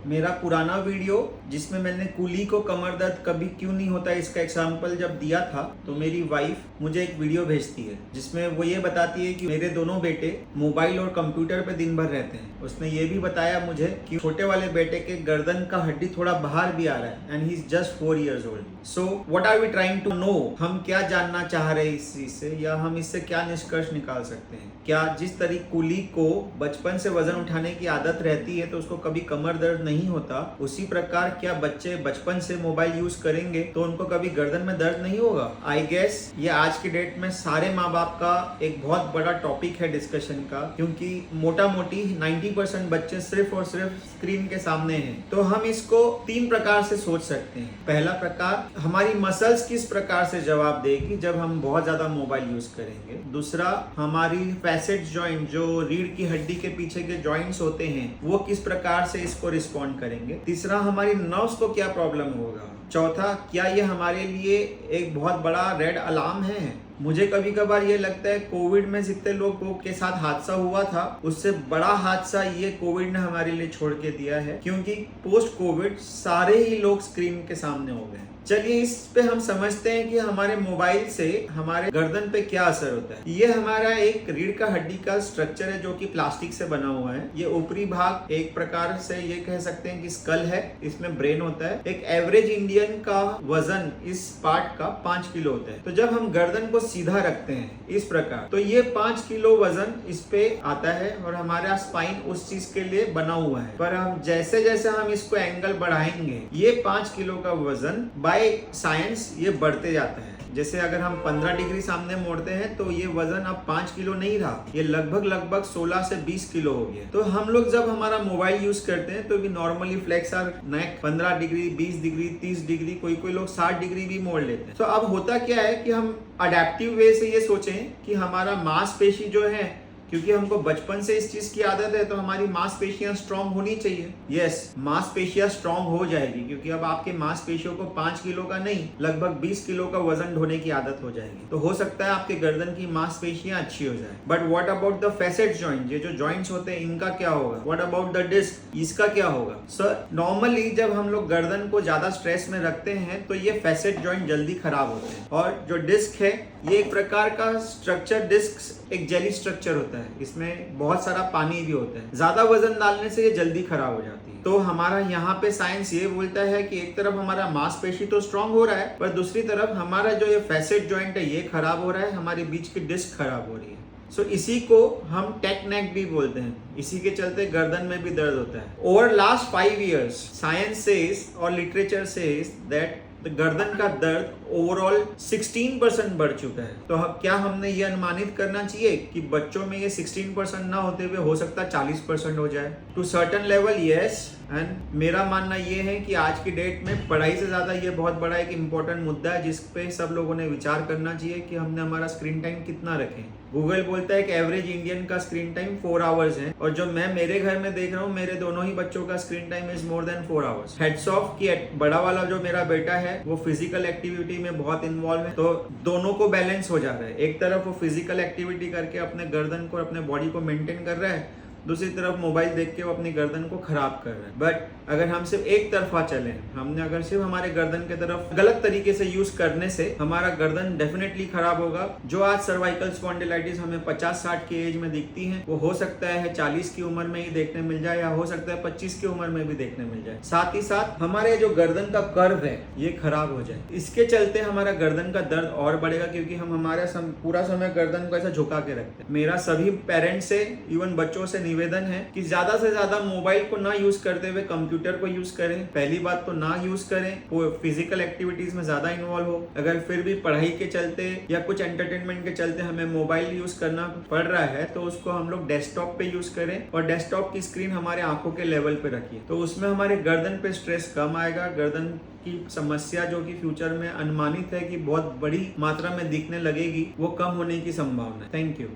मेरा पुराना वीडियो जिसमें मैंने कूली को कमर दर्द कभी क्यों नहीं होता इसका एग्जाम्पल जब दिया था, तो मेरी वाइफ मुझे एक वीडियो भेजती है जिसमें वो ये बताती है कि मेरे दोनों बेटे मोबाइल और कंप्यूटर पे दिन भर रहते हैं। उसने ये भी बताया मुझे कि छोटे वाले बेटे के गर्दन का हड्डी थोड़ा बाहर भी आ रहा है and he is just 4 years old। So what are we trying to know? हम क्या जानना चाह रहे हैं इस चीज से, या हम इससे क्या निष्कर्ष निकाल सकते हैं? क्या जिस तरीके कूली को बचपन से वजन उठाने की आदत रहती है तो उसको कभी कमर दर्द नहीं होता, उसी प्रकार क्या बच्चे बचपन से मोबाइल यूज करेंगे तो उनको कभी गर्दन में दर्द नहीं होगा? आई गेस ये आज की डेट में सारे माँ बाप का एक बहुत बड़ा टॉपिक है डिस्कशन का, क्योंकि मोटा मोटी 90% बच्चे सिर्फ और सिर्फ स्क्रीन के सामने हैं। तो हम इसको 3 प्रकार से सोच सकते हैं। पहला प्रकार, हमारी मसल्स किस प्रकार से जवाब देगी जब हम बहुत ज्यादा मोबाइल यूज करेंगे। दूसरा, हमारी फैसेट जॉइंट जो रीढ़ की हड्डी के पीछे के जॉइंट्स होते हैं वो किस प्रकार से इसको रिस्पॉन्ड करेंगे। तीसरा, हमारी नर्व्स को क्या प्रॉब्लम होगा। चौथा, क्या ये हमारे लिए एक बहुत बड़ा रेड अलार्म है। मुझे कभी कभार ये लगता है कोविड में जितने लोगों के साथ हादसा हुआ था उससे बड़ा हादसा ये कोविड ने हमारे लिए छोड़ के दिया है, क्योंकि पोस्ट कोविड सारे ही लोग स्क्रीन के सामने हो गए। चलिए इस पे हम समझते हैं कि हमारे मोबाइल से हमारे गर्दन पे क्या असर होता है। ये हमारा एक रीढ़ का हड्डी का स्ट्रक्चर है जो कि प्लास्टिक से बना हुआ है। ये ऊपरी भाग एक प्रकार से ये कह सकते हैं कि स्कल है, इसमें ब्रेन होता है। एक एवरेज इंडियन का वजन इस पार्ट का 5 किलो होता है। तो जब हम गर्दन को सीधा रखते हैं इस प्रकार, तो ये 5 किलो वजन इस पे आता है और हमारा स्पाइन उस चीज के लिए बना हुआ है। पर हम जैसे जैसे हम इसको एंगल बढ़ाएंगे ये 5 किलो का वजन बाय साइंस ये बढ़ते जाता है। जैसे अगर हम 15 डिग्री सामने मोड़ते हैं तो ये वजन अब 5 किलो नहीं रहा, ये लगभग 16 से 20 किलो हो गया। तो हम लोग जब हमारा मोबाइल यूज करते हैं तो भी normally flex our neck 15 degree, 20 degree, 30 degree, कोई लोग 60 डिग्री भी मोड़ लेते हैं। तो अब होता क्या है कि हम अडेप्टिव वे से ये सोचें कि हमारा मांसपेशी जो है, क्योंकि हमको बचपन से इस चीज की आदत है, तो हमारी मांसपेशियां स्ट्रांग होनी चाहिए। यस, मांसपेशियां स्ट्रांग हो जाएगी क्योंकि अब आपके मांसपेशियों को 5 किलो का नहीं लगभग 20 किलो का वजन ढोने की आदत हो जाएगी। तो हो सकता है आपके गर्दन की मांसपेशियां अच्छी हो जाए। But what about the facet joint, ये जो जॉइंट्स होते हैं इनका क्या होगा? व्हाट अबाउट द डिस्क, इसका क्या होगा? सर, नॉर्मली जब हम लोग गर्दन को ज्यादा स्ट्रेस में रखते हैं तो ये फैसेट जॉइंट जल्दी खराब होते हैं। और जो डिस्क है ये एक प्रकार का स्ट्रक्चर, डिस्क एक जेली स्ट्रक्चर होता है, इसमें बहुत सारा पानी भी होता है। ज्यादा वजन डालने से ये जल्दी खराब हो जाती है। तो हमारा यहाँ पे साइंस ये बोलता है कि एक तरफ हमारा मांसपेशी तो स्ट्रांग हो रहा है, पर दूसरी तरफ हमारा जो ये फैसेट जॉइंट है ये खराब हो रहा है, हमारे बीच की डिस्क खराब हो रही है। सो इसी को हम टेक नेक भी बोलते हैं। इसी के चलते गर्दन में भी दर्द होता है। Over last 5 years science says और लिटरेचर सेज दैट गर्दन का दर्द ओवरऑल 16% बढ़ चुका है। तो क्या हमने ये अनुमानित करना चाहिए कि बच्चों में ये 16% ना होते हुए हो सकता है 40% हो जाए? To certain level yes. And मेरा मानना ये है कि आज की डेट में पढ़ाई से ज्यादा ये बहुत बड़ा एक इम्पोर्टेंट मुद्दा है जिस पे सब लोगों ने विचार करना चाहिए कि हमने हमारा स्क्रीन टाइम कितना रखें। गूगल बोलता है कि एवरेज इंडियन का स्क्रीन टाइम 4 hours है, और जो मैं मेरे घर में देख रहा हूँ मेरे दोनों ही बच्चों का screen time is more than 4 hours। Heads of कि बड़ा वाला जो मेरा बेटा है वो फिजिकल एक्टिविटी में बहुत इन्वॉल्व है, तो दोनों को बैलेंस हो जा रहा है। एक तरफ वो फिजिकल एक्टिविटी करके अपने गर्दन को, अपने बॉडी को मेंटेन कर रहा है, दूसरी तरफ मोबाइल देख के वो अपनी गर्दन को खराब कर रहा है। बट अगर हम सिर्फ एक तरफा चले, हमने अगर सिर्फ हमारे गर्दन के तरफ गलत तरीके से यूज करने से हमारा गर्दन डेफिनेटली खराब होगा। जो आज सर्वाइकल स्पॉन्डिलाइटिस हमें 50-60 की एज में दिखती है वो हो सकता है 40 की उम्र में ही देखने मिल जाए, या हो सकता है 25 की उम्र में भी देखने मिल जाए। साथ ही साथ हमारे जो गर्दन का कर्व है ये खराब हो जाए। इसके चलते हमारा गर्दन का दर्द और बढ़ेगा, क्योंकि हम हमारा पूरा समय गर्दन को ऐसा झुका के रखते हैं। मेरा सभी पेरेंट्स से, इवन बच्चों से निवेदन है कि ज्यादा से ज्यादा मोबाइल को ना यूज करते हुए कंप्यूटर को यूज करें। पहली बात तो ना यूज करें, वो फिजिकल एक्टिविटीज में ज्यादा इन्वॉल्व हो। अगर फिर भी पढ़ाई के चलते या कुछ एंटरटेनमेंट के चलते हमें मोबाइल यूज करना पड़ रहा है तो उसको हम लोग डेस्कटॉप पे यूज करें, और डेस्कटॉप की स्क्रीन हमारे आंखों के लेवल पे रखिए, तो उसमें हमारे गर्दन पे स्ट्रेस कम आएगा। गर्दन की समस्या जो कि फ्यूचर में अनुमानित है कि बहुत बड़ी मात्रा में दिखने लगेगी, वो कम होने की संभावना है। Thank you.